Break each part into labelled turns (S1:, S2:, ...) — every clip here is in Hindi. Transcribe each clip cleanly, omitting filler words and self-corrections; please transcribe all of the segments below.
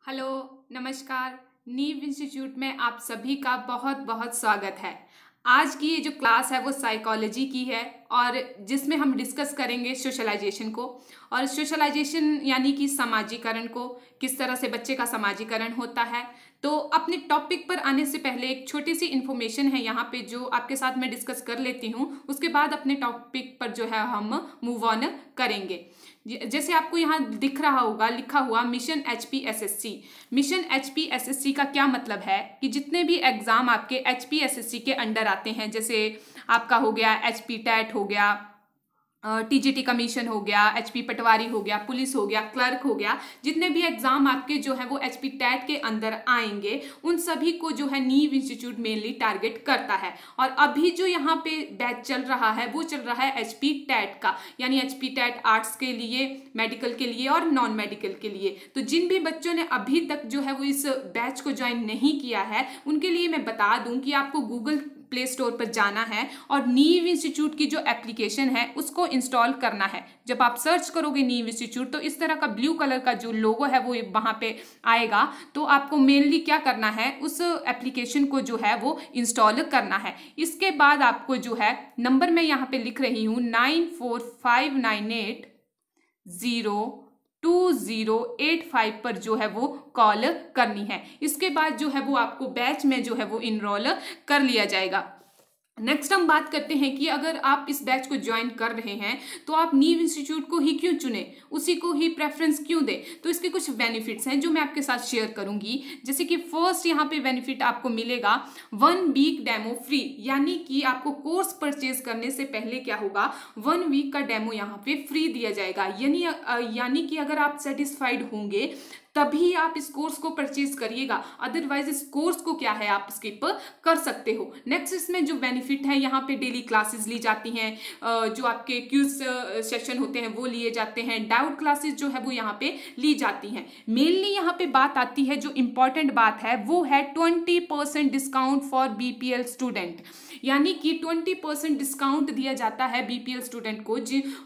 S1: हेलो, नमस्कार। नीव इंस्टीट्यूट में आप सभी का बहुत बहुत स्वागत है। आज की ये जो क्लास है वो साइकोलॉजी की है और जिसमें हम डिस्कस करेंगे सोशलाइजेशन को। और सोशलाइजेशन यानी कि समाजीकरण को, किस तरह से बच्चे का समाजीकरण होता है। तो अपने टॉपिक पर आने से पहले एक छोटी सी इन्फॉर्मेशन है यहाँ पे जो आपके साथ मैं डिस्कस कर लेती हूँ, उसके बाद अपने टॉपिक पर जो है हम मूव ऑन करेंगे। जैसे आपको यहाँ दिख रहा होगा लिखा हुआ मिशन HPSSC। मिशन HPSSC का क्या मतलब है कि जितने भी एग्जाम आपके HPSSC के अंडर आते हैं, जैसे आपका हो गया HP टैट हो गया, TGT कमीशन हो गया, HP पटवारी हो गया, पुलिस हो गया, क्लर्क हो गया, जितने भी एग्जाम आपके जो है वो HP टैट के अंदर आएंगे उन सभी को जो है नीव इंस्टीट्यूट मेनली टारगेट करता है। और अभी जो यहाँ पे बैच चल रहा है वो चल रहा है HP टैट का, यानी HP टैट आर्ट्स के लिए, मेडिकल के लिए और नॉन मेडिकल के लिए। तो जिन भी बच्चों ने अभी तक जो है वो इस बैच को ज्वाइन नहीं किया है उनके लिए मैं बता दूं कि आपको गूगल प्ले स्टोर पर जाना है और नीव इंस्टीट्यूट की जो एप्लीकेशन है उसको इंस्टॉल करना है। जब आप सर्च करोगे नीव इंस्टीट्यूट तो इस तरह का ब्लू कलर का जो लोगो है वो वहां पे आएगा। तो आपको मेनली क्या करना है, उस एप्लीकेशन को जो है वो इंस्टॉल करना है। इसके बाद आपको जो है नंबर मैं यहाँ पे लिख रही हूँ 9459802085 पर जो है वो कॉल करनी है। इसके बाद जो है वो आपको बैच में जो है वो इनरोल कर लिया जाएगा। नेक्स्ट हम बात करते हैं कि अगर आप इस बैच को ज्वाइन कर रहे हैं तो आप नीव इंस्टीट्यूट को ही क्यों चुने, उसी को ही प्रेफरेंस क्यों दें। तो इसके कुछ बेनिफिट्स हैं जो मैं आपके साथ शेयर करूंगी। जैसे कि फर्स्ट यहाँ पे बेनिफिट आपको मिलेगा 1 वीक डेमो फ्री, यानी कि आपको कोर्स परचेज करने से पहले क्या होगा 1 वीक का डेमो यहाँ पे फ्री दिया जाएगा। यानी कि अगर आप सेटिस्फाइड होंगे तभी आप इस कोर्स को परचेज करिएगा, अदरवाइज इस कोर्स को क्या है आप स्किप कर सकते हो। नेक्स्ट इसमें जो बेनिफिट है, यहाँ पे डेली क्लासेस ली जाती हैं, जो आपके क्यूज सेशन होते हैं वो लिए जाते हैं, डाउट क्लासेस जो है वो यहाँ पे ली जाती हैं। मेनली यहाँ पे बात आती है, जो इंपॉर्टेंट बात है वो है 20% डिस्काउंट फॉर BPL स्टूडेंट, यानी कि 20% डिस्काउंट दिया जाता है BPL स्टूडेंट को,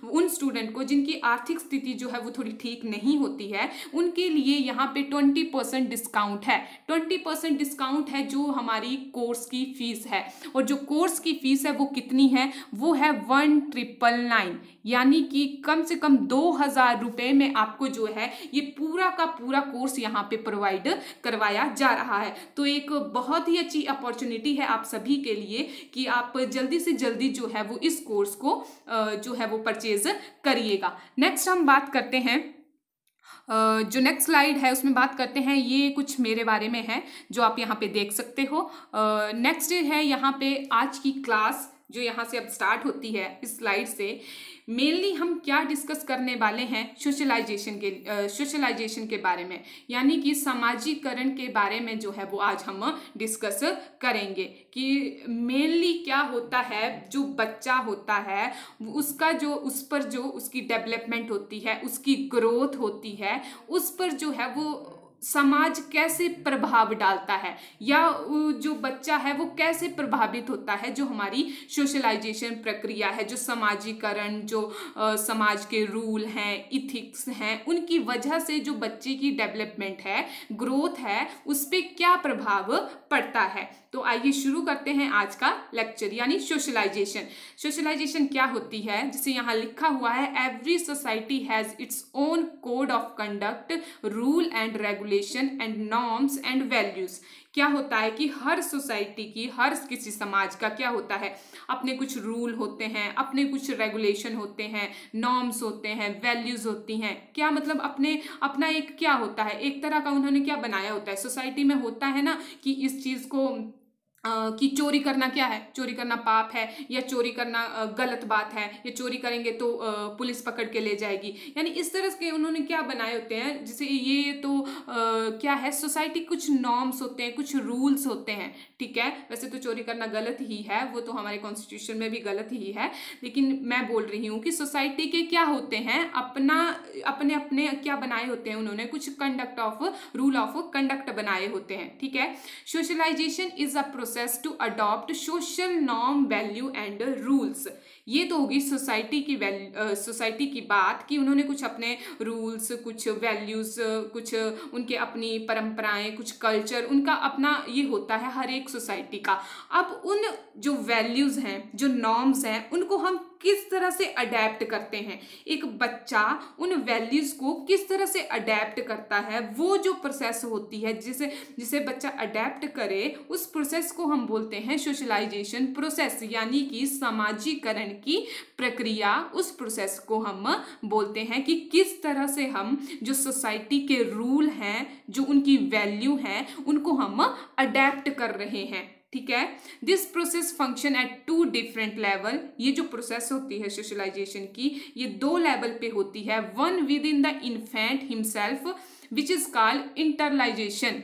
S1: उन स्टूडेंट को जिनकी आर्थिक स्थिति जो है वो थोड़ी ठीक नहीं होती है, उनके लिए यहाँ पे 20% डिस्काउंट है। 20% डिस्काउंट है जो हमारी कोर्स की फीस है, और जो कोर्स की फीस है वो कितनी है, वो है 1999, यानी कि कम से कम 2000 रुपए में आपको जो है ये पूरा का पूरा कोर्स यहाँ पे प्रोवाइड करवाया जा रहा है। तो एक बहुत ही अच्छी अपॉर्चुनिटी है आप सभी के लिए कि आप जल्दी से जल्दी जो है वो इस कोर्स को जो है वो परचेज करिएगा। नेक्स्ट हम बात करते हैं, जो नेक्स्ट स्लाइड है उसमें बात करते हैं, ये कुछ मेरे बारे में है जो आप यहाँ पे देख सकते हो। नेक्स्ट है यहाँ पे आज की क्लास जो यहाँ से अब स्टार्ट होती है इस स्लाइड से। मेनली हम क्या डिस्कस करने वाले हैं, सोशलाइजेशन के बारे में, यानी कि समाजीकरण के बारे में जो है वो आज हम डिस्कस करेंगे कि मेनली क्या होता है, जो बच्चा होता है उसका जो उस पर जो उसकी डेवलपमेंट होती है, उसकी ग्रोथ होती है, उस पर जो है वो समाज कैसे प्रभाव डालता है, या जो बच्चा है वो कैसे प्रभावित होता है। जो हमारी सोशलाइजेशन प्रक्रिया है, जो समाजीकरण, जो समाज के रूल हैं, इथिक्स हैं, उनकी वजह से जो बच्चे की डेवलपमेंट है, ग्रोथ है, उस पर क्या प्रभाव पड़ता है। तो आइए शुरू करते हैं आज का लेक्चर, यानी सोशलाइजेशन। सोशलाइजेशन क्या होती है, जिसे यहाँ लिखा हुआ है every society has its own code of conduct, rule and regulation and norms and values. क्या होता है कि हर सोसाइटी की, हर किसी समाज का क्या होता है, अपने कुछ रूल होते हैं, अपने कुछ रेगुलेशन होते हैं, नॉर्म्स होते हैं, वैल्यूज होती हैं। क्या मतलब अपना एक क्या होता है, एक तरह का उन्होंने क्या बनाया होता है। सोसाइटी में होता है ना कि इस चीज को कि चोरी करना क्या है, चोरी करना पाप है, या चोरी करना गलत बात है, या चोरी करेंगे तो पुलिस पकड़ के ले जाएगी। यानी इस तरह के उन्होंने क्या बनाए होते हैं, जैसे ये तो क्या है, सोसाइटी कुछ नॉर्म्स होते हैं, कुछ रूल्स होते हैं। ठीक है, वैसे तो चोरी करना गलत ही है, वो तो हमारे कॉन्स्टिट्यूशन में भी गलत ही है, लेकिन मैं बोल रही हूँ कि सोसाइटी के क्या होते हैं, अपने अपने क्या बनाए होते हैं उन्होंने, कुछ रूल ऑफ कंडक्ट बनाए होते हैं। ठीक है, socialisation is a process to adopt social norm, value and rules. ये तो होगी सोसाइटी की बात कि उन्होंने कुछ अपने रूल्स, कुछ वैल्यूज, कुछ उनके अपनी परंपराएं, कुछ कल्चर, उनका अपना ये होता है हर एक सोसाइटी का। अब उन जो वैल्यूज हैं, जो नॉर्म्स हैं, उनको हम किस तरह से अडेप्ट करते हैं, एक बच्चा उन वैल्यूज को किस तरह से अडेप्ट करता है, वो जो प्रोसेस होती है जिसे जिसे बच्चा अडेप्ट करे, उस प्रोसेस को हम बोलते हैं सोशलाइजेशन प्रोसेस, यानी कि सामाजिकरण की प्रक्रिया। उस प्रोसेस को हम बोलते हैं कि किस तरह से हम जो सोसाइटी के रूल हैं, जो उनकी वैल्यू हैं, उनको हम अडेप्ट कर रहे हैं। ठीक है, this process function at 2 different level. ये जो प्रोसेस होती है सोशलाइजेशन की, ये 2 लेवल पे होती है। One within the infant himself which is called internalisation.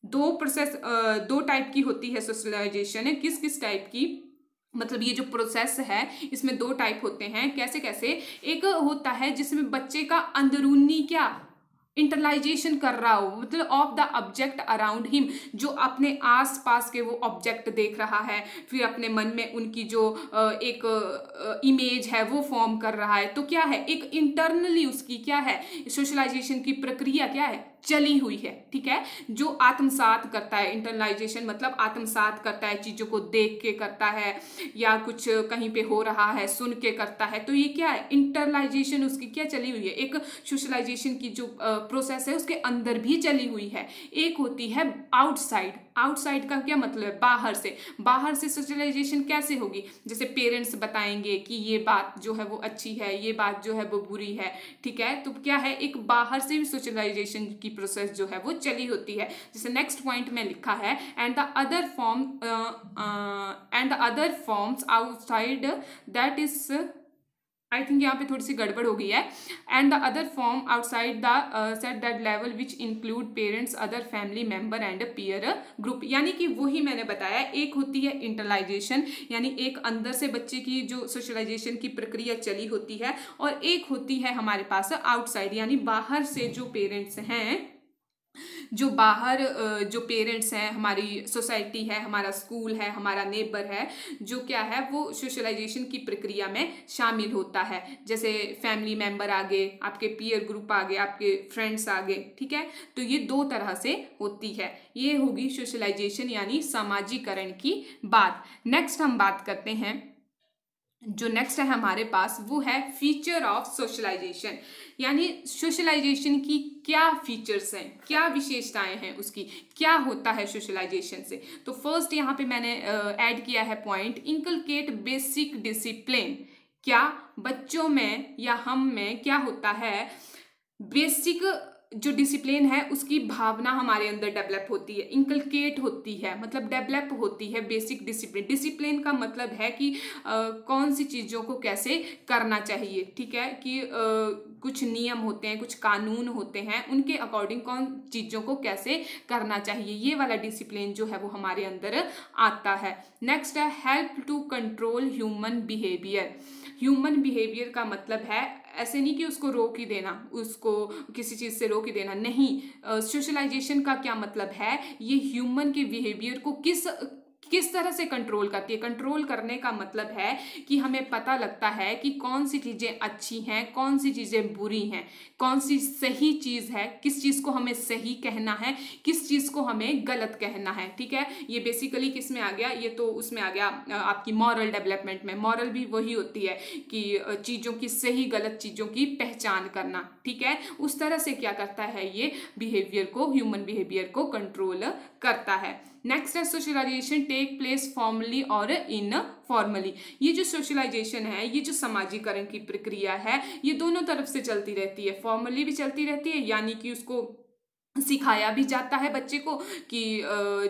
S1: 2 process 2 type की होती है सोशलाइजेशन। किस किस टाइप की, मतलब ये जो प्रोसेस है इसमें 2 टाइप होते हैं। कैसे कैसे, एक होता है जिसमें बच्चे का अंदरूनी क्या इंटरलाइजेशन कर रहा हो, मतलब of the object around him, जो अपने आस पास के वो ऑब्जेक्ट देख रहा है, फिर अपने मन में उनकी जो एक इमेज है वो फॉर्म कर रहा है। तो क्या है, एक इंटरनली उसकी क्या है, सोशलाइजेशन की प्रक्रिया क्या है, चली हुई है। ठीक है, जो आत्मसात करता है, इंटरनलाइजेशन मतलब आत्मसात करता है, चीजों को देख के करता है या कुछ कहीं पे हो रहा है सुन के करता है, तो ये क्या है, इंटरनलाइजेशन उसकी क्या चली हुई है, एक सोशलाइजेशन की जो प्रोसेस है उसके अंदर भी चली हुई है। एक होती है आउटसाइड। आउटसाइड का क्या मतलब है, बाहर से। बाहर से सोशलाइजेशन कैसे होगी, जैसे पेरेंट्स बताएंगे कि ये बात जो है वो अच्छी है, ये बात जो है वो बुरी है। ठीक है, तो क्या है, एक बाहर से भी सोशलाइजेशन की प्रोसेस जो है वो चली होती है। जैसे नेक्स्ट पॉइंट में लिखा है, and the other forms outside that is, I think यहाँ पे थोड़ी सी गड़बड़ हो गई है, and the other form outside the set that level which include parents, other family member and peer group. यानी कि वही मैंने बताया, एक होती है इंटरलाइजेशन, यानी एक अंदर से बच्चे की जो सोशलाइजेशन की प्रक्रिया चली होती है, और एक होती है हमारे पास आउटसाइड, यानी बाहर से जो पेरेंट्स हैं, जो बाहर जो पेरेंट्स हैं, हमारी सोसाइटी है, हमारा स्कूल है, हमारा नेबर है, जो क्या है वो सोशलाइजेशन की प्रक्रिया में शामिल होता है। जैसे फैमिली मेंबर आगे, आपके पीयर ग्रुप आगे, आपके फ्रेंड्स आगे। ठीक है, तो ये 2 तरह से होती है। ये होगी सोशलाइजेशन यानी सामाजिकरण की बात। नेक्स्ट हम बात करते हैं, जो नेक्स्ट है हमारे पास वो है फीचर ऑफ सोशलाइजेशन, यानी सोशलाइजेशन की क्या फीचर्स हैं, क्या विशेषताएं हैं, उसकी क्या होता है सोशलाइजेशन से। तो फर्स्ट यहाँ पे मैंने ऐड किया है पॉइंट, इनकलकेट बेसिक डिसिप्लिन। क्या बच्चों में या हम में क्या होता है, बेसिक जो डिसिप्लिन है उसकी भावना हमारे अंदर डेवलप होती है, इंकलकेट होती है, मतलब डेवलप होती है बेसिक डिसिप्लिन। डिसिप्लिन का मतलब है कि कौन सी चीज़ों को कैसे करना चाहिए। ठीक है, कि कुछ नियम होते हैं, कुछ कानून होते हैं, उनके अकॉर्डिंग कौन चीज़ों को कैसे करना चाहिए, ये वाला डिसिप्लिन जो है वो हमारे अंदर आता है। नेक्स्ट है help to control human behaviour. Human behaviour का मतलब है ऐसे नहीं कि उसको रोक ही देना, उसको किसी चीज़ से रोक ही देना, नहीं। सोशलाइजेशन का क्या मतलब है, ये ह्यूमन के बिहेवियर को किस तरह से कंट्रोल करती है। कंट्रोल करने का मतलब है कि हमें पता लगता है कि कौन सी चीज़ें अच्छी हैं, कौन सी चीज़ें बुरी हैं, कौन सी सही चीज़ है, किस चीज़ को हमें सही कहना है, किस चीज़ को हमें गलत कहना है। ठीक है, ये बेसिकली किस में आ गया, ये तो उसमें आ गया आपकी मॉरल डेवलपमेंट में। मॉरल भी वही होती है कि चीज़ों की सही गलत चीज़ों की पहचान करना। ठीक है, उस तरह से क्या करता है, ये बिहेवियर को, ह्यूमन बिहेवियर को कंट्रोल करता है। नेक्स्ट है सोशलाइजेशन टेक प्लेस फॉर्मली और इनफॉर्मली। ये जो सोशलाइजेशन है, ये जो सामाजिकरण की प्रक्रिया है, ये दोनों तरफ से चलती रहती है। फॉर्मली भी चलती रहती है, यानी कि उसको सिखाया भी जाता है बच्चे को कि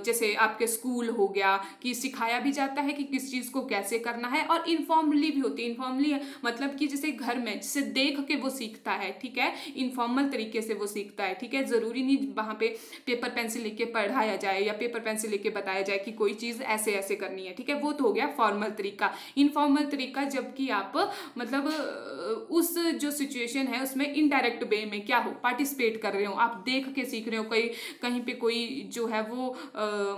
S1: जैसे आपके स्कूल हो गया, कि सिखाया भी जाता है कि किस चीज़ को कैसे करना है, और इनफॉर्मली भी होती है। इनफॉर्मली मतलब कि जैसे घर में जैसे देख के वो सीखता है। ठीक है, इनफॉर्मल तरीके से वो सीखता है। ठीक है, ज़रूरी नहीं वहाँ पे पेपर पेंसिल लेके पढ़ाया जाए या पेपर पेंसिल लेके बताया जाए कि कोई चीज़ ऐसे ऐसे करनी है। ठीक है, वो तो हो गया फॉर्मल तरीका। इनफॉर्मल तरीका जबकि आप मतलब उस जो सिचुएशन है उसमें इनडायरेक्ट वे में क्या हो, पार्टिसिपेट कर रहे हो, आप देख के सीख रहे हो। कहीं पे कोई जो है वो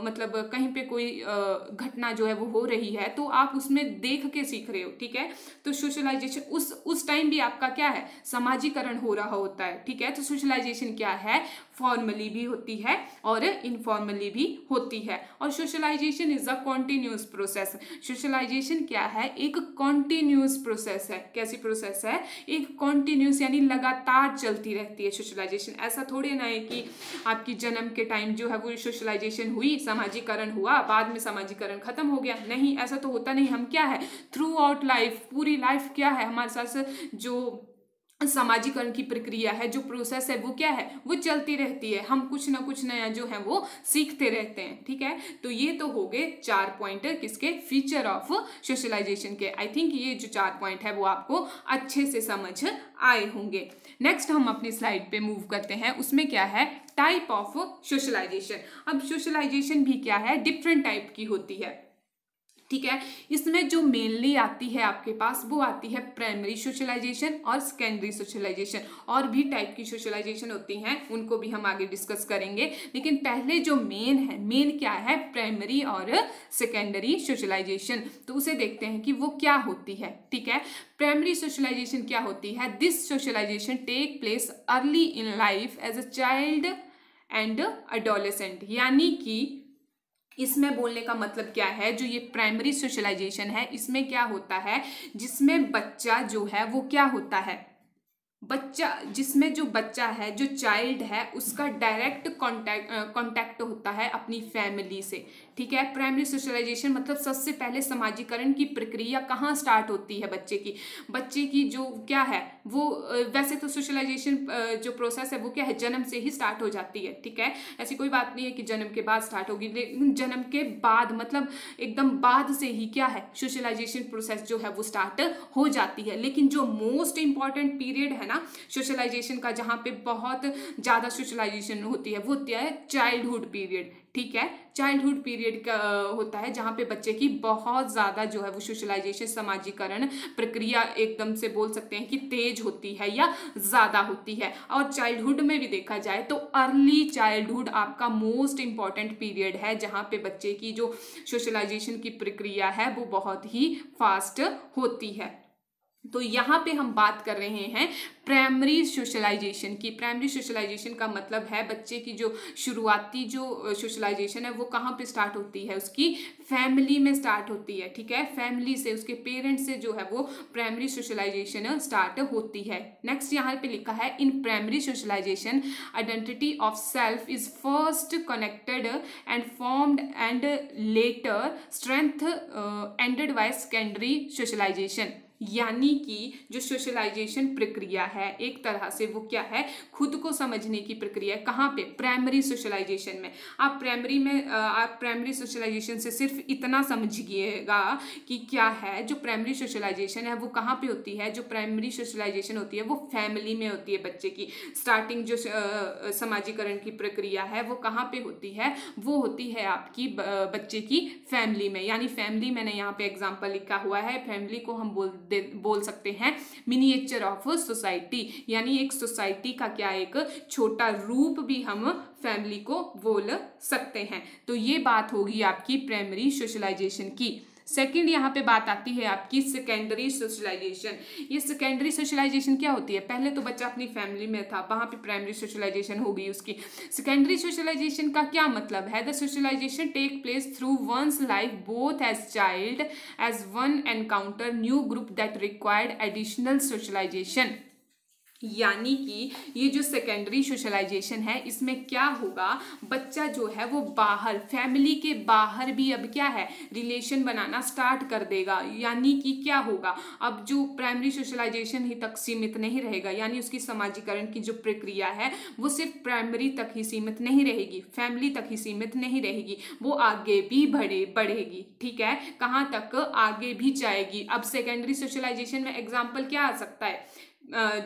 S1: मतलब कहीं पे कोई घटना जो है वो हो रही है, तो आप उसमें देख के सीख रहे हो। ठीक है, तो सोशलाइजेशन उस टाइम भी आपका क्या है, सामाजिकरण हो रहा होता है। ठीक है, तो सोशलाइजेशन क्या है, फॉर्मली भी होती है और इनफॉर्मली भी होती है। और socialisation is a continuous process. Socialisation क्या है, एक कॉन्टिन्यूस प्रोसेस है। कैसी प्रोसेस है, एक कॉन्टिन्यूस यानी लगातार चलती रहती है सोशलाइजेशन। ऐसा थोड़ी ना है कि आपकी जन्म के टाइम जो है वो सोशलाइजेशन हुई, सामाजिकरण हुआ, बाद में सामाजिकरण खत्म हो गया, नहीं, ऐसा तो होता नहीं। हम क्या है, थ्रू आउट लाइफ, पूरी लाइफ क्या है हमारे साथ जो सामाजिकरण की प्रक्रिया है, जो प्रोसेस है, वो क्या है, वो चलती रहती है। हम कुछ ना कुछ नया जो है वो सीखते रहते हैं। ठीक है, तो ये तो हो गए 4 पॉइंट किसके, फीचर ऑफ सोशलाइजेशन के। आई थिंक ये जो 4 पॉइंट है वो आपको अच्छे से समझ आए होंगे। नेक्स्ट हम अपनी स्लाइड पे मूव करते हैं। उसमें क्या है, टाइप ऑफ सोशलाइजेशन। अब सोशलाइजेशन भी क्या है, डिफरेंट टाइप की होती है। ठीक है, इसमें जो मेनली आती है आपके पास वो आती है प्राइमरी सोशलाइजेशन और सेकेंडरी सोशलाइजेशन। और भी टाइप की सोशलाइजेशन होती हैं, उनको भी हम आगे डिस्कस करेंगे। लेकिन पहले जो मेन है, मेन क्या है, प्राइमरी और सेकेंडरी सोशलाइजेशन। तो उसे देखते हैं कि वो क्या होती है। ठीक है, प्राइमरी सोशलाइजेशन क्या होती है, this socialisation take place early in life as a child and adolescent. यानी कि इसमें बोलने का मतलब क्या है, जो ये प्राइमरी सोशलाइजेशन है इसमें क्या होता है, जिसमें बच्चा जो है वो क्या होता है, बच्चा, जिसमें जो बच्चा है, जो चाइल्ड है, उसका डायरेक्ट कांटेक्ट होता है अपनी फैमिली से। ठीक है, प्राइमरी सोशलाइजेशन मतलब सबसे पहले समाजीकरण की प्रक्रिया कहाँ स्टार्ट होती है, बच्चे की जो क्या है वो, वैसे तो सोशलाइजेशन जो प्रोसेस है वो क्या है, जन्म से ही स्टार्ट हो जाती है। ठीक है, ऐसी कोई बात नहीं है कि जन्म के बाद स्टार्ट होगी, लेकिन जन्म के बाद मतलब एकदम बाद से ही क्या है, सोशलाइजेशन प्रोसेस जो है वो स्टार्ट हो जाती है। लेकिन जो मोस्ट इंपॉर्टेंट पीरियड है ना सोशलाइजेशन का, जहाँ पे बहुत ज़्यादा सोशलाइजेशन होती है, वो होती है चाइल्डहुड पीरियड। ठीक है, चाइल्डहुड पीरियड का होता है जहाँ पे बच्चे की बहुत ज़्यादा जो है वो सोशलाइजेशन, समाजीकरण प्रक्रिया एकदम से बोल सकते हैं कि तेज होती है या ज़्यादा होती है। और चाइल्डहुड में भी देखा जाए तो अर्ली चाइल्डहुड आपका मोस्ट इंपॉर्टेंट पीरियड है, जहाँ पे बच्चे की जो सोशलाइजेशन की प्रक्रिया है वो बहुत ही फास्ट होती है। तो यहाँ पे हम बात कर रहे हैं प्राइमरी सोशलाइजेशन की। प्राइमरी सोशलाइजेशन का मतलब है बच्चे की जो शुरुआती जो सोशलाइजेशन है वो कहाँ पे स्टार्ट होती है, उसकी फैमिली में स्टार्ट होती है। ठीक है, फैमिली से, उसके पेरेंट्स से जो है वो प्राइमरी सोशलाइजेशन स्टार्ट होती है। नेक्स्ट यहाँ पे लिखा है, in primary socialisation identity of self is first connected and formed and later strength ended by secondary socialisation. यानी कि जो सोशलाइजेशन प्रक्रिया है एक तरह से वो क्या है, खुद को समझने की प्रक्रिया है। कहाँ पे, प्राइमरी सोशलाइजेशन में। आप प्राइमरी सोशलाइजेशन से सिर्फ इतना समझिएगा कि क्या है, जो प्राइमरी सोशलाइजेशन है वो कहाँ पे होती है। जो प्राइमरी सोशलाइजेशन होती है वो फैमिली में होती है। बच्चे की स्टार्टिंग जो समाजीकरण की प्रक्रिया है वो कहाँ पे होती है, वो होती है आपकी बच्चे की फैमिली में। यानी फैमिली, मैंने यहाँ पे एग्जाम्पल लिखा हुआ है, फैमिली को हम बोल सकते हैं मिनिएचर ऑफ सोसाइटी, यानी एक सोसाइटी का क्या, एक छोटा रूप भी हम फैमिली को बोल सकते हैं। तो ये बात होगी आपकी प्राइमरी सोशलाइजेशन की। सेकंड यहाँ पे बात आती है आपकी सेकेंडरी सोशलाइजेशन। ये सेकेंडरी सोशलाइजेशन क्या होती है, पहले तो बच्चा अपनी फैमिली में था, वहाँ पे प्राइमरी सोशलाइजेशन हो गई उसकी। सेकेंडरी सोशलाइजेशन का क्या मतलब है, the socialisation take place through one's life both as child as one encounter new group that required additional socialisation. यानी कि ये जो सेकेंडरी सोशलाइजेशन है इसमें क्या होगा, बच्चा जो है वो बाहर, फैमिली के बाहर भी अब क्या है, रिलेशन बनाना स्टार्ट कर देगा। यानी कि क्या होगा, अब जो प्राइमरी सोशलाइजेशन ही तक सीमित नहीं रहेगा, यानी उसकी समाजीकरण की जो प्रक्रिया है वो सिर्फ प्राइमरी तक ही सीमित नहीं रहेगी, फैमिली तक ही सीमित नहीं रहेगी, वो आगे भी बढ़ेगी। ठीक है, कहाँ तक, आगे भी जाएगी। अब सेकेंडरी सोशलाइजेशन में एग्जाम्पल क्या आ सकता है,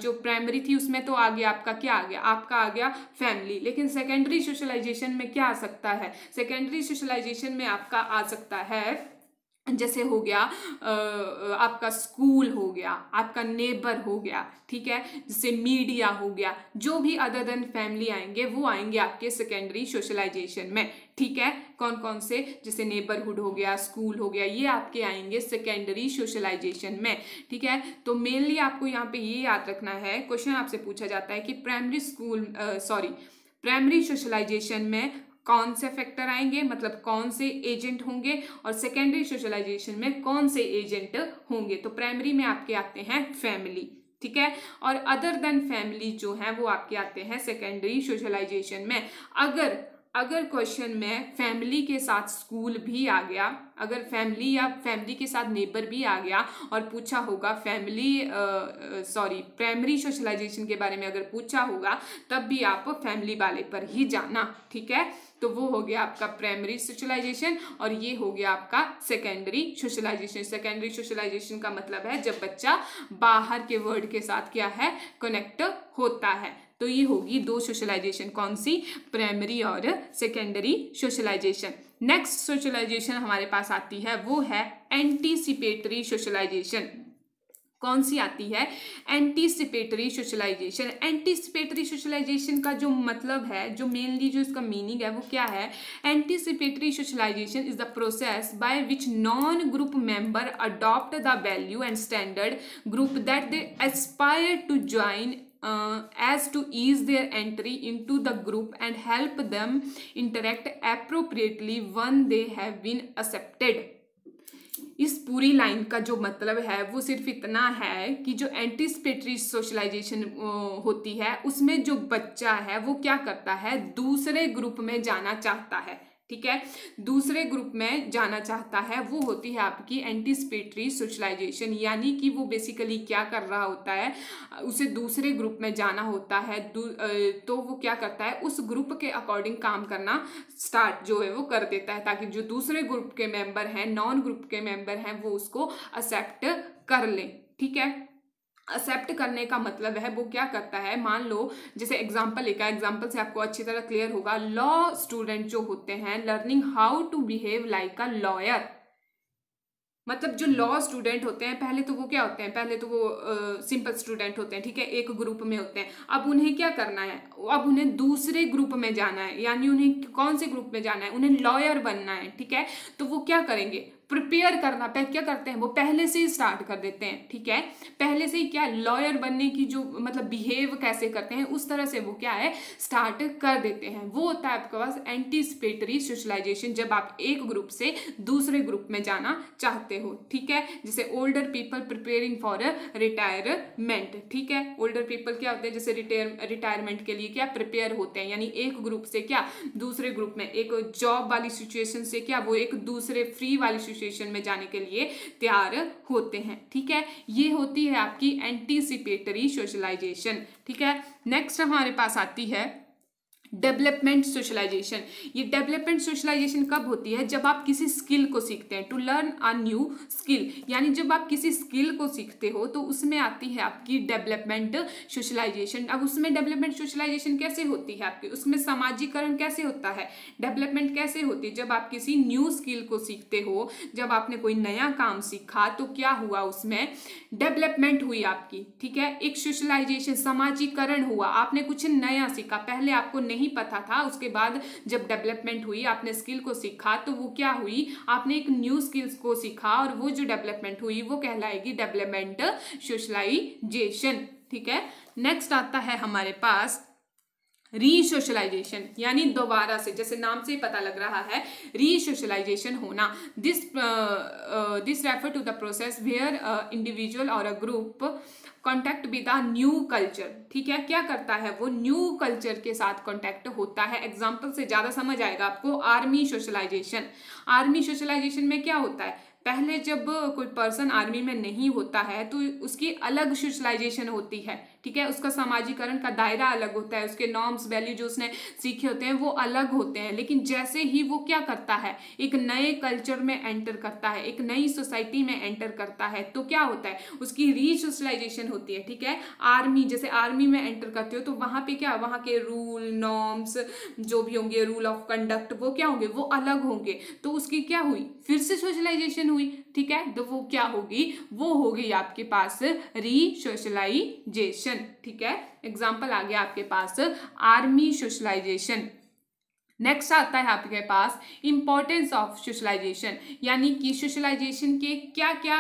S1: जो प्राइमरी थी उसमें तो आ गया आपका, क्या आ गया, आपका आ गया फैमिली। लेकिन सेकेंडरी सोशलाइजेशन में क्या आ सकता है, सेकेंडरी सोशलाइजेशन में आपका आ सकता है, जैसे हो गया आपका स्कूल हो गया, आपका नेबर हो गया, ठीक है, जैसे मीडिया हो गया, जो भी अदर देन फैमिली आएंगे वो आएंगे आपके सेकेंडरी सोशलाइजेशन में। ठीक है, कौन कौन से, जैसे नेबरहुड हो गया, स्कूल हो गया, ये आपके आएंगे सेकेंडरी सोशलाइजेशन में। ठीक है, तो मेनली आपको यहाँ पे ये याद रखना है, क्वेश्चन आपसे पूछा जाता है कि प्राइमरी सोशलाइजेशन में कौन से फैक्टर आएंगे, मतलब कौन से एजेंट होंगे, और सेकेंडरी सोशलाइजेशन में कौन से एजेंट होंगे। तो प्राइमरी में आपके आते हैं फैमिली, ठीक है, और अदर देन फैमिली जो है वो आपके आते हैं सेकेंडरी सोशलाइजेशन में। अगर क्वेश्चन में फैमिली के साथ स्कूल भी आ गया, अगर फैमिली या फैमिली के साथ नेबर भी आ गया और पूछा होगा प्राइमरी सोशलाइजेशन के बारे में अगर पूछा होगा, तब भी आप फैमिली वाले पर ही जाना, ठीक है। तो वो हो गया आपका प्राइमरी सोशलाइजेशन और ये हो गया आपका सेकेंडरी सोशलाइजेशन। सेकेंडरी सोशलाइजेशन का मतलब है जब बच्चा बाहर के वर्ल्ड के साथ क्या है, कनेक्ट होता है। तो ये होगी दो सोशलाइजेशन, कौन सी, प्राइमरी और सेकेंडरी सोशलाइजेशन। नेक्स्ट सोशलाइजेशन हमारे पास आती है वो है एंटीसिपेटरी सोशलाइजेशन। कौन सी आती है, एंटीसिपेटरी सोशलाइजेशन। एंटीसिपेटरी सोशलाइजेशन का जो मतलब है, जो मेनली जो इसका मीनिंग है वो क्या है, anticipatory socialisation is the process by which non group member adopt the value and standard group that they aspire to join as to ease their entry into the group and help them interact appropriately when they have been accepted। इस पूरी लाइन का जो मतलब है वो सिर्फ इतना है कि जो एंटीसिपेटरी सोशलाइजेशन होती है उसमें जो बच्चा है वो क्या करता है, दूसरे ग्रुप में जाना चाहता है, ठीक है, दूसरे ग्रुप में जाना चाहता है, वो होती है आपकी एंटीसिपेटरी सोशलाइजेशन। यानी कि वो बेसिकली क्या कर रहा होता है, उसे दूसरे ग्रुप में जाना होता है, तो वो क्या करता है, उस ग्रुप के अकॉर्डिंग काम करना स्टार्ट जो है वो कर देता है, ताकि जो दूसरे ग्रुप के मेंबर हैं, नॉन ग्रुप के मेंबर हैं, वो उसको एक्सेप्ट कर लें, ठीक है। एक्सेप्ट करने का मतलब है वो क्या करता है, मान लो जैसे एग्जांपल एक एग्जांपल से आपको अच्छी तरह क्लियर होगा। लॉ स्टूडेंट जो होते हैं learning how to behave like a lawyer, मतलब जो लॉ स्टूडेंट होते हैं पहले तो वो क्या होते हैं, पहले तो वो सिंपल स्टूडेंट होते हैं, ठीक है, एक ग्रुप में होते हैं। अब उन्हें क्या करना है, अब उन्हें दूसरे ग्रुप में जाना है, यानी उन्हें कौन से ग्रुप में जाना है, उन्हें लॉयर बनना है, ठीक है। तो वो क्या करेंगे, प्रिपेयर करना, क्या करते हैं वो पहले से ही स्टार्ट कर देते हैं, ठीक है, पहले से ही क्या लॉयर बनने की जो मतलब बिहेव कैसे करते हैं उस तरह से वो क्या है स्टार्ट कर देते हैं। वो होता है आपके पास एंटीसिपेटरी सोशलाइजेशन, जब आप एक ग्रुप से दूसरे ग्रुप में जाना चाहते हो, ठीक है। जैसे older people preparing for retirement, ठीक है, ओल्डर पीपल क्या होते हैं, जैसे रिटायरमेंट के लिए क्या प्रिपेयर होते हैं, यानी एक ग्रुप से क्या दूसरे ग्रुप में, एक जॉब वाली सिचुएशन से क्या वो एक दूसरे फ्री वाली सिचुएशन में जाने के लिए तैयार होते हैं, ठीक है। ये होती है आपकी एंटीसिपेटरी सोशलाइजेशन, ठीक है। नेक्स्ट हमारे पास आती है डेवलपमेंट सोशलाइजेशन। ये डेवलपमेंट सोशलाइजेशन कब होती है, जब आप किसी स्किल को सीखते हैं, to learn a new skill, यानी जब आप किसी स्किल को सीखते हो तो उसमें आती है आपकी डेवलपमेंट सोशलाइजेशन। अब उसमें डेवलपमेंट सोशलाइजेशन कैसे होती है आपकी, उसमें सामाजिकरण कैसे होता है, डेवलपमेंट कैसे होती है, जब आप किसी न्यू स्किल को सीखते हो, जब आपने कोई नया काम सीखा तो क्या हुआ, उसमें डेवलपमेंट हुई आपकी, ठीक है, एक सोशलाइजेशन समाजीकरण हुआ, आपने कुछ नया सीखा, पहले आपको नहीं पता था, उसके बाद जब डेवलपमेंट हुई, आपने स्किल को सीखा, तो वो क्या हुई, आपने एक न्यू स्किल्स को सीखा और वो जो डेवलपमेंट हुई वो कहलाएगी डेवलपमेंट सोशलाइजेशन, ठीक है। नेक्स्ट आता है हमारे पास रीसोशलाइजेशन, यानी दोबारा से, जैसे नाम से ही पता लग रहा है रीसोशलाइजेशन होना। This refer to the process where individual और a group contact with a new culture, ठीक है, क्या करता है वो न्यू कल्चर के साथ कॉन्टैक्ट होता है। एग्जाम्पल से ज्यादा समझ आएगा आपको, आर्मी सोशलाइजेशन। आर्मी सोशलाइजेशन में क्या होता है, पहले जब कोई पर्सन आर्मी में नहीं होता है तो उसकी अलग सोशलाइजेशन होती है, ठीक है, उसका सामाजिकरण का दायरा अलग होता है, उसके नॉर्म्स वैल्यू जो उसने सीखे होते हैं वो अलग होते हैं। लेकिन जैसे ही वो क्या करता है, एक नए कल्चर में एंटर करता है, एक नई सोसाइटी में एंटर करता है, तो क्या होता है उसकी रीसोशलाइजेशन होती है, ठीक है। आर्मी, जैसे आर्मी में एंटर करते हो तो वहां पे क्या, वहां के रूल नॉर्म्स जो भी होंगे, रूल ऑफ कंडक्ट, वो क्या होंगे, वो अलग होंगे, तो उसकी क्या हुई, फिर से सोशलाइजेशन हुई, ठीक है। तो वो क्या होगी, वो होगी आपके पास रीसोशलाइजेशन, ठीक है। एग्जाम्पल आ गया आपके पास आर्मी सोशलाइजेशन। नेक्स्ट आता है आपके पास इंपॉर्टेंस ऑफ सोशलाइजेशन, यानी कि सोशलाइजेशन के क्या क्या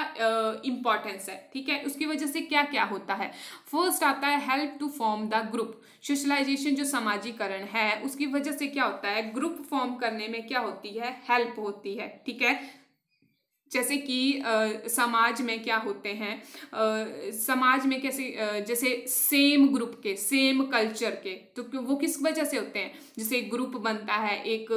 S1: इंपॉर्टेंस है, ठीक है, उसकी वजह से क्या क्या होता है। फर्स्ट आता है help to form the group. Socialisation जो सामाजिकरण है उसकी वजह से क्या होता है, ग्रुप फॉर्म करने में क्या होती है, हेल्प होती है, ठीक है। जैसे कि समाज में क्या होते हैं, समाज में कैसे जैसे सेम ग्रुप के, सेम कल्चर के, तो वो किस वजह से होते हैं, जैसे ग्रुप बनता है एक,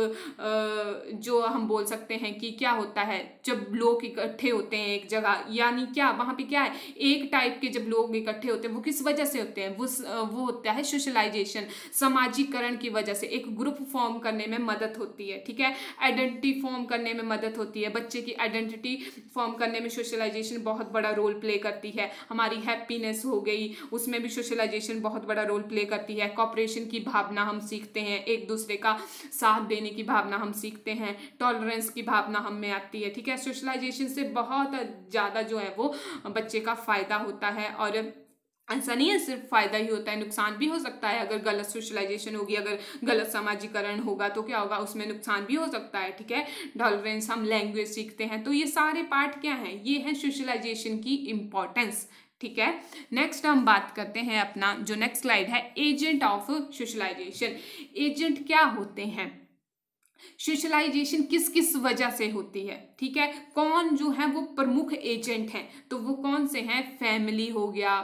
S1: जो हम बोल सकते हैं कि क्या होता है, जब लोग इकट्ठे होते हैं एक जगह, यानी क्या वहाँ पे क्या है, एक टाइप के जब लोग इकट्ठे होते हैं वो किस वजह से होते हैं, वो होता है सोशलाइजेशन, सामाजिकरण की वजह से एक ग्रुप फॉर्म करने में मदद होती है, ठीक है। आइडेंटिटी फॉर्म करने में मदद होती है, बच्चे की आइडेंटिटी फॉर्म करने में सोशलाइजेशन बहुत बड़ा रोल प्ले करती है। हमारी हैप्पीनेस हो गई, उसमें भी सोशलाइजेशन बहुत बड़ा रोल प्ले करती है। कॉपरेशन की भावना हम सीखते हैं, एक दूसरे का साथ देने की भावना हम सीखते हैं, टॉलरेंस की भावना हम में आती है, ठीक है। सोशलाइजेशन से बहुत ज़्यादा जो है वो बच्चे का फायदा होता है, और ऐसा नहीं है सिर्फ फायदा ही होता है, नुकसान भी हो सकता है। अगर गलत सोशलाइजेशन होगी, अगर गलत सामाजिकरण होगा तो क्या होगा, उसमें नुकसान भी हो सकता है, ठीक है। टॉलरेंस, हम लैंग्वेज सीखते हैं, तो ये सारे पार्ट क्या हैं, ये है सोशलाइजेशन की इम्पोर्टेंस, ठीक है। नेक्स्ट हम बात करते हैं अपना जो नेक्स्ट स्लाइड है, एजेंट ऑफ सोशलाइजेशन। एजेंट क्या होते हैं, सोशलाइजेशन किस किस वजह से होती है, ठीक है, कौन जो है वो प्रमुख एजेंट हैं, तो वो कौन से हैं, फैमिली हो गया,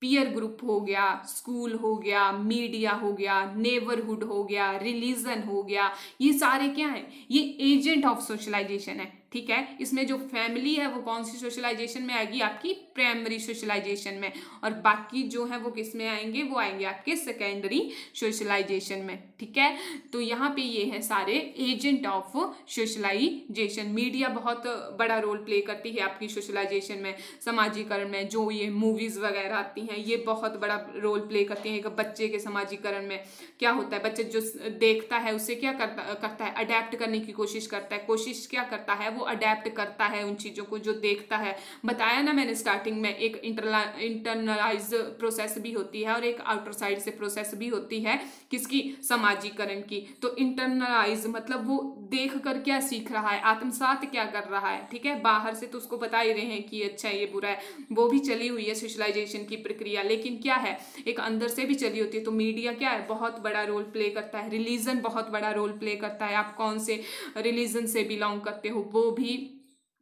S1: पीयर ग्रुप हो गया, स्कूल हो गया, मीडिया हो गया, नेबरहुड हो गया, रिलीजन हो गया, ये सारे क्या हैं, ये एजेंट ऑफ सोशलाइजेशन है, ठीक है। इसमें जो फैमिली है वो कौन सी सोशलाइजेशन में आएगी, आपकी प्राइमरी सोशलाइजेशन में, और बाकी जो है वो किस में आएंगे, वो आएंगे आपके सेकेंडरी सोशलाइजेशन में, ठीक है। तो यहाँ पे ये है सारे एजेंट ऑफ सोशलाइजेशन। मीडिया बहुत बड़ा रोल प्ले करती है आपकी सोशलाइजेशन में, समाजीकरण में, जो ये मूवीज वगैरह आती हैं ये बहुत बड़ा रोल प्ले करती हैं। बच्चे के समाजीकरण में क्या होता है, बच्चे जो देखता है उससे क्या करता है, अडेप्ट करने की कोशिश करता है, कोशिश क्या करता है, वो अडेप्ट करता है उन चीज़ों को जो देखता है। बताया ना मैंने स्टार्टिंग में, एक इंटरनलाइज प्रोसेस भी होती है और एक आउटर साइड से प्रोसेस भी होती है, किसकी, समाजीकरण की। तो इंटरनलाइज मतलब वो देख कर क्या सीख रहा है, आत्मसात क्या कर रहा है, ठीक है। बाहर से तो उसको बता ही रहे हैं कि अच्छा ये बुरा है, वो भी चली हुई है सोशलाइजेशन की प्रक्रिया, लेकिन क्या है, एक अंदर से भी चली होती है। तो मीडिया क्या है, बहुत बड़ा रोल प्ले करता है। रिलीजन बहुत बड़ा रोल प्ले करता है, आप कौन से रिलीजन से बिलोंग करते हो वो भी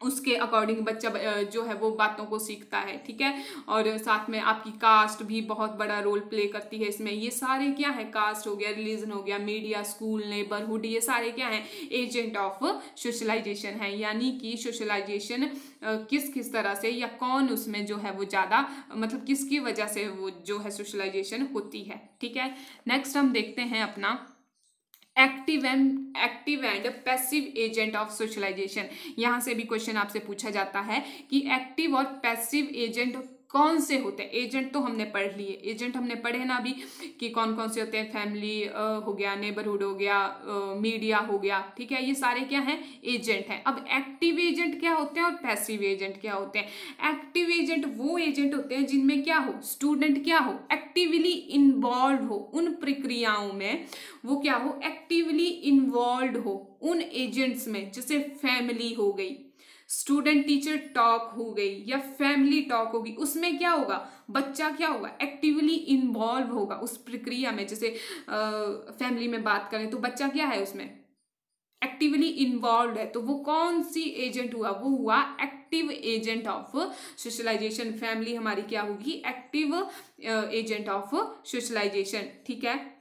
S1: उसके अकॉर्डिंग बच्चा जो है वो बातों को सीखता है, ठीक है। और साथ में आपकी कास्ट भी बहुत बड़ा रोल प्ले करती है इसमें। ये सारे क्या है, कास्ट हो गया, रिलीजन हो गया, मीडिया, स्कूल, नेबरहुड, ये सारे क्या है, एजेंट ऑफ सोशलाइजेशन है। यानी कि सोशलाइजेशन किस किस तरह से या कौन उसमें जो है वो ज़्यादा मतलब किसकी वजह से वो जो है सोशलाइजेशन होती है, ठीक है। नेक्स्ट हम देखते हैं अपना active and passive agent of socialisation. यहाँ से भी क्वेश्चन आपसे पूछा जाता है कि एक्टिव और पैसिव एजेंट कौन से होते हैं। एजेंट तो हमने पढ़ लिए, एजेंट हमने पढ़े ना अभी कि कौन कौन से होते हैं, फैमिली हो गया, नेबरहुड हो गया, मीडिया हो गया, ठीक है। ये सारे क्या हैं, एजेंट हैं। अब एक्टिव एजेंट क्या होते हैं और पैसिव एजेंट क्या होते हैं। एक्टिव एजेंट वो एजेंट होते हैं जिनमें क्या हो, स्टूडेंट क्या हो, एक्टिवली इन्वॉल्व हो उन प्रक्रियाओं में, वो क्या हो, एक्टिवली इन्वॉल्व हो उन एजेंट्स में। जैसे फैमिली हो गई, स्टूडेंट टीचर टॉक हो गई, या फैमिली टॉक होगी, उसमें क्या होगा, बच्चा क्या होगा, एक्टिवली इन्वॉल्व होगा उस प्रक्रिया में। जैसे फैमिली में बात करें तो बच्चा क्या है उसमें, एक्टिवली इन्वॉल्व है। तो वो कौन सी एजेंट हुआ, वो हुआ active agent of socialisation. Family हमारी क्या होगी, एक्टिव एजेंट ऑफ सोशलाइजेशन, ठीक है।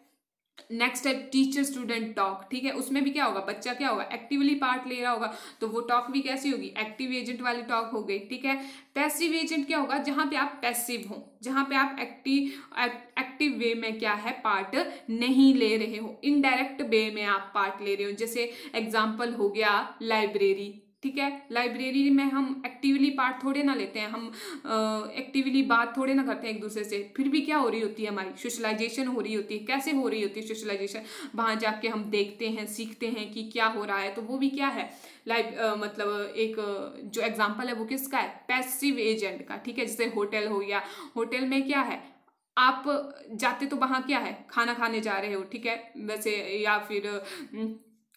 S1: नेक्स्ट है टीचर स्टूडेंट टॉक, ठीक है। उसमें भी क्या होगा, बच्चा क्या होगा, एक्टिवली पार्ट ले रहा होगा, तो वो टॉक भी कैसी होगी, एक्टिव एजेंट वाली टॉक हो गई, ठीक है। पैसिव एजेंट क्या होगा, जहां पे आप पैसिव हो, जहां पे आप एक्टिव वे में क्या है, पार्ट नहीं ले रहे हो, इनडायरेक्ट वे में आप पार्ट ले रहे हो। जैसे एग्जाम्पल हो गया लाइब्रेरी, ठीक है। लाइब्रेरी में हम एक्टिवली पार्ट थोड़े ना लेते हैं, हम एक्टिवली बात थोड़े ना करते हैं एक दूसरे से, फिर भी क्या हो रही होती है, हमारी सोशलाइजेशन हो रही होती है। कैसे हो रही होती है सोशलाइजेशन, वहाँ जाके हम देखते हैं, सीखते हैं कि क्या हो रहा है, तो वो भी क्या है, मतलब एक जो एग्जाम्पल है वो किसका है, पैसिव एजेंट का, ठीक है। जैसे होटल हो गया, होटल में क्या है, आप जाते तो वहाँ क्या है, खाना खाने जा रहे हो, ठीक है, वैसे, या फिर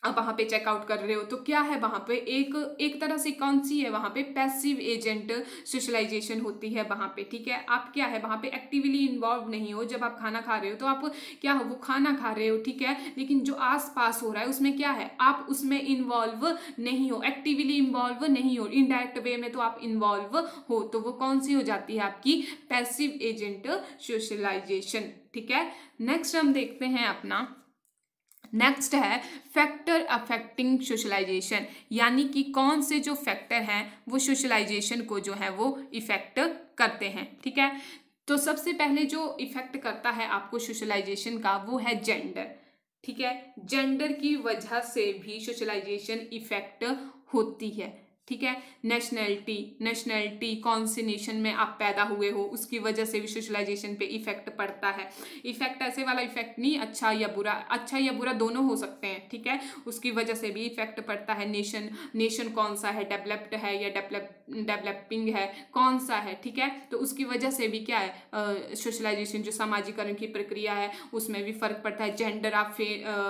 S1: आप वहाँ पे चेकआउट कर रहे हो, तो क्या है वहाँ पे एक तरह से कौन सी है वहाँ पे पैसिव एजेंट सोशलाइजेशन होती है वहाँ पे, ठीक है। आप क्या है वहाँ पे एक्टिवली इन्वॉल्व नहीं हो। जब आप खाना खा रहे हो तो आप क्या हो, वो खाना खा रहे हो, ठीक है, लेकिन जो आस पास हो रहा है उसमें क्या है, आप उसमें इन्वॉल्व नहीं हो, एक्टिवली इन्वॉल्व नहीं हो, इनडायरेक्ट वे में तो आप इन्वॉल्व हो, तो वो कौन सी हो जाती है आपकी पैसिव एजेंट सोशलाइजेशन, ठीक है। नेक्स्ट हम देखते हैं अपना, नेक्स्ट है फैक्टर अफेक्टिंग सोशलाइजेशन, यानी कि कौन से जो फैक्टर हैं वो सोशलाइजेशन को जो है वो इफेक्ट करते हैं, ठीक है। तो सबसे पहले जो इफेक्ट करता है आपको सोशलाइजेशन का वो है जेंडर, ठीक है। जेंडर की वजह से भी सोशलाइजेशन इफेक्ट होती है, ठीक है। नेशनैलिटी कौन से नेशन में आप पैदा हुए हो उसकी वजह से भी सोशलाइजेशन पे इफेक्ट पड़ता है। इफेक्ट ऐसे वाला इफेक्ट नहीं अच्छा या बुरा दोनों हो सकते हैं, ठीक है, उसकी वजह से भी इफेक्ट पड़ता है। नेशन कौन सा है, डेवलप्ड है या डेवलपिंग है, कौन सा है, ठीक है, तो उसकी वजह से भी क्या है सोशलाइजेशन जो सामाजिकरण की प्रक्रिया है उसमें भी फर्क पड़ता है। जेंडर आप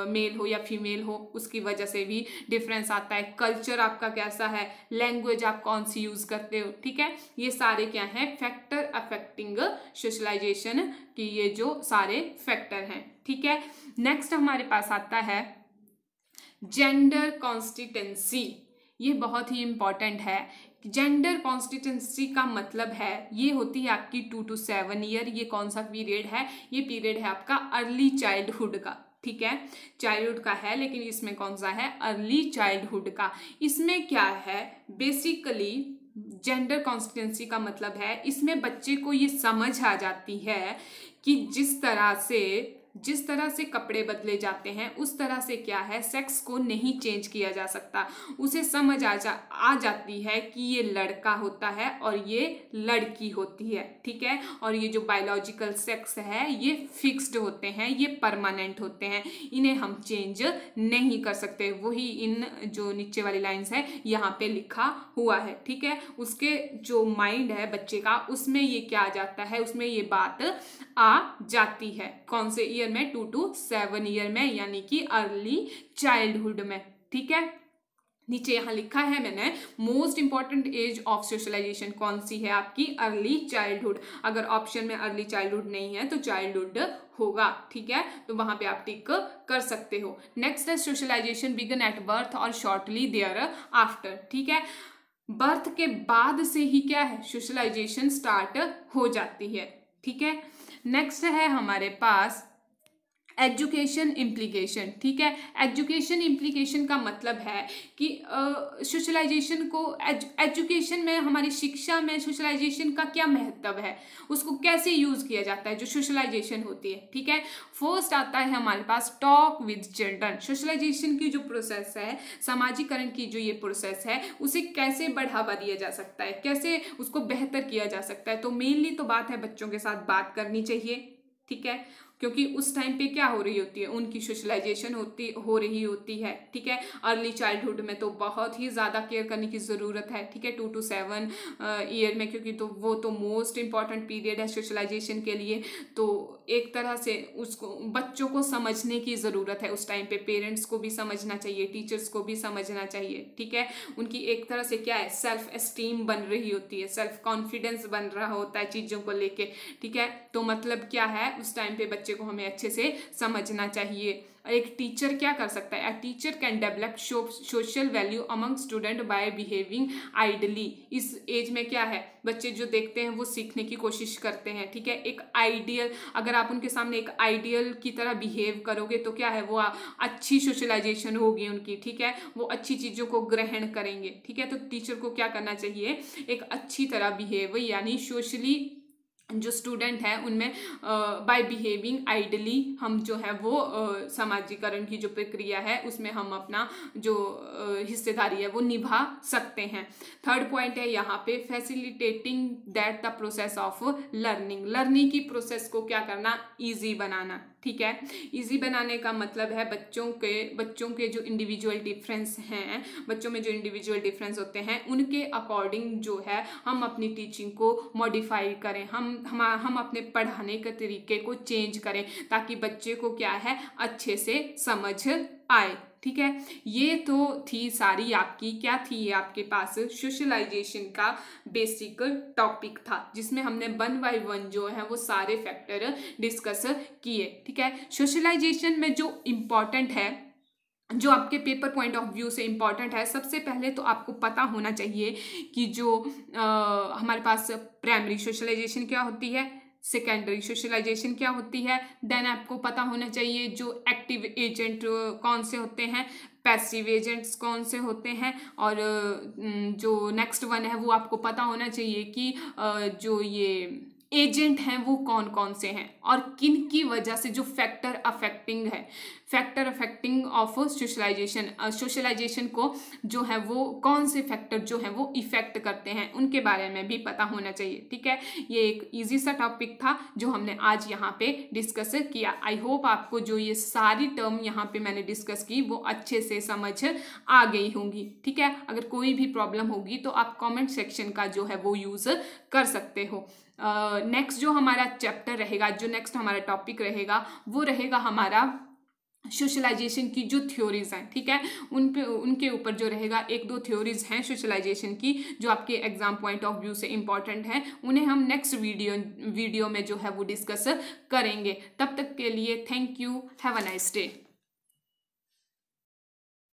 S1: मेल हो या फीमेल हो उसकी वजह से भी डिफरेंस आता है। कल्चर आपका कैसा है, लैंग्वेज आप कौन सी यूज करते हो, ठीक है, ये सारे क्या हैं फैक्टर अफेक्टिंग सोशलाइजेशन की, ये जो सारे फैक्टर हैं, ठीक है। नेक्स्ट हमारे पास आता है जेंडर कॉन्स्टिटेंसी, ये बहुत ही इंपॉर्टेंट है। जेंडर कॉन्स्टिटेंसी का मतलब है ये होती है आपकी 2 to 7 ईयर। ये कौन सा पीरियड है, ये पीरियड है आपका अर्ली चाइल्डहुड का, ठीक है, चाइल्डहुड का है, लेकिन इसमें कौन सा है अर्ली चाइल्डहुड का। इसमें क्या है बेसिकली जेंडर कॉन्स्टिटेंसी का मतलब है इसमें बच्चे को ये समझ आ जाती है कि जिस तरह से कपड़े बदले जाते हैं उस तरह से क्या है सेक्स को नहीं चेंज किया जा सकता। उसे समझ आ जाती है कि ये लड़का होता है और ये लड़की होती है, ठीक है, और ये जो बायोलॉजिकल सेक्स है ये फिक्स्ड होते हैं, ये परमानेंट होते हैं, इन्हें हम चेंज नहीं कर सकते। वही इन जो नीचे वाली लाइंस है यहाँ पे लिखा हुआ है, ठीक है। उसके जो माइंड है बच्चे का उसमें ये क्या आ जाता है, उसमें ये बात आ जाती है। कौन से ईयर में, 2 to 7 ईयर में, यानी कि अर्ली चाइल्डहुड में, ठीक है। नीचे यहाँ लिखा है मैंने most important age of socialisation कौन सी है आपकी अर्ली चाइल्डहुड। अगर ऑप्शन में अर्ली चाइल्डहुड नहीं है तो चाइल्डहुड होगा, ठीक है, तो वहां पे आप टिक कर सकते हो। नेक्स्ट है सोशलाइजेशन बिगन एट बर्थ और शॉर्टली देयर आफ्टर, ठीक है, बर्थ के बाद से ही क्या है सोशलाइजेशन स्टार्ट हो जाती है, ठीक है। नेक्स्ट है हमारे पास एजुकेशन इम्प्लीकेशन, ठीक है। एजुकेशन इम्प्लीकेशन का मतलब है कि सोशलाइजेशन को एजुकेशन में, हमारी शिक्षा में सोशलाइजेशन का क्या महत्व है, उसको कैसे यूज किया जाता है जो सोशलाइजेशन होती है, ठीक है। फर्स्ट आता है हमारे पास टॉक विद चिल्ड्रन। सोशलाइजेशन की जो प्रोसेस है, सामाजिकरण की जो ये प्रोसेस है, उसे कैसे बढ़ावा दिया जा सकता है, कैसे उसको बेहतर किया जा सकता है। तो मेनली तो बात है बच्चों के साथ बात करनी चाहिए, ठीक है, क्योंकि उस टाइम पे क्या हो रही होती है उनकी सोशलाइजेशन हो रही होती है, ठीक है। अर्ली चाइल्डहुड में तो बहुत ही ज़्यादा केयर करने की ज़रूरत है, ठीक है, 2 to 7 ईयर में, क्योंकि तो वो तो मोस्ट इंपॉर्टेंट पीरियड है सोशलाइजेशन के लिए। तो एक तरह से उसको बच्चों को समझने की ज़रूरत है उस टाइम पे, पेरेंट्स को भी समझना चाहिए, टीचर्स को भी समझना चाहिए, ठीक है। उनकी एक तरह से क्या है सेल्फ एस्टीम बन रही होती है, सेल्फ कॉन्फिडेंस बन रहा होता है चीज़ों को लेके, ठीक है। तो मतलब क्या है उस टाइम पे बच्चे को हमें अच्छे से समझना चाहिए। एक टीचर क्या कर सकता है, a teacher can develop social value among student by behaving ideally. इस एज में क्या है बच्चे जो देखते हैं वो सीखने की कोशिश करते हैं, ठीक है। एक आइडियल, अगर आप उनके सामने एक आइडियल की तरह बिहेव करोगे तो क्या है वो अच्छी सोशलाइजेशन होगी उनकी, ठीक है, वो अच्छी चीज़ों को ग्रहण करेंगे, ठीक है। तो टीचर को क्या करना चाहिए, एक अच्छी तरह बिहेव, यानी सोशली जो स्टूडेंट है उनमें बाय बिहेविंग आइडली हम जो है वो सामाजिकरण की जो प्रक्रिया है उसमें हम अपना जो हिस्सेदारी है वो निभा सकते हैं। थर्ड पॉइंट है यहाँ पे facilitating that the process of learning की प्रोसेस को क्या करना ईजी बनाना, ठीक है। इजी बनाने का मतलब है बच्चों के जो इंडिविजुअल डिफरेंस हैं, बच्चों में जो इंडिविजुअल डिफरेंस होते हैं उनके अकॉर्डिंग जो है हम अपनी टीचिंग को मॉडिफाई करें, हम अपने पढ़ाने के तरीके को चेंज करें ताकि बच्चे को क्या है अच्छे से समझ आए। ठीक है, ये तो थी सारी आपकी क्या थी, ये आपके पास सोशलाइजेशन का बेसिक टॉपिक था जिसमें हमने 1 बाय 1 जो है वो सारे फैक्टर डिस्कस किए। ठीक है, सोशलाइजेशन में जो इम्पोर्टेंट है, जो आपके पेपर पॉइंट ऑफ व्यू से इम्पॉर्टेंट है, सबसे पहले तो आपको पता होना चाहिए कि जो हमारे पास प्राइमरी सोशलाइजेशन क्या होती है, सेकेंडरी सोशलाइजेशन क्या होती है, देन आपको पता होना चाहिए जो एक्टिव एजेंट कौन से होते हैं, पैसिव एजेंट्स कौन से होते हैं, और जो नेक्स्ट वन है वो आपको पता होना चाहिए कि जो ये एजेंट हैं वो कौन कौन से हैं और किन की वजह से जो फैक्टर अफेक्टिंग ऑफ सोशलाइजेशन को जो है वो कौन से फैक्टर जो है वो इफेक्ट करते हैं उनके बारे में भी पता होना चाहिए। ठीक है, ये एक इजी सा टॉपिक था जो हमने आज यहाँ पे डिस्कस किया। आई होप आपको जो ये सारी टर्म यहाँ पे मैंने डिस्कस की वो अच्छे से समझ आ गई होंगी। ठीक है, अगर कोई भी प्रॉब्लम होगी तो आप कॉमेंट सेक्शन का जो है वो यूज कर सकते हो। नेक्स्ट जो हमारा चैप्टर रहेगा, जो नेक्स्ट हमारा टॉपिक रहेगा वो रहेगा हमारा सोशलाइजेशन की जो थ्योरीज हैं। ठीक है, उनके ऊपर जो रहेगा 1-2 थ्योरीज हैं सोशलाइजेशन की जो आपके एग्जाम पॉइंट ऑफ व्यू से इंपॉर्टेंट हैं, उन्हें हम नेक्स्ट वीडियो में जो है वो डिस्कस करेंगे। तब तक के लिए thank you, have a nice day.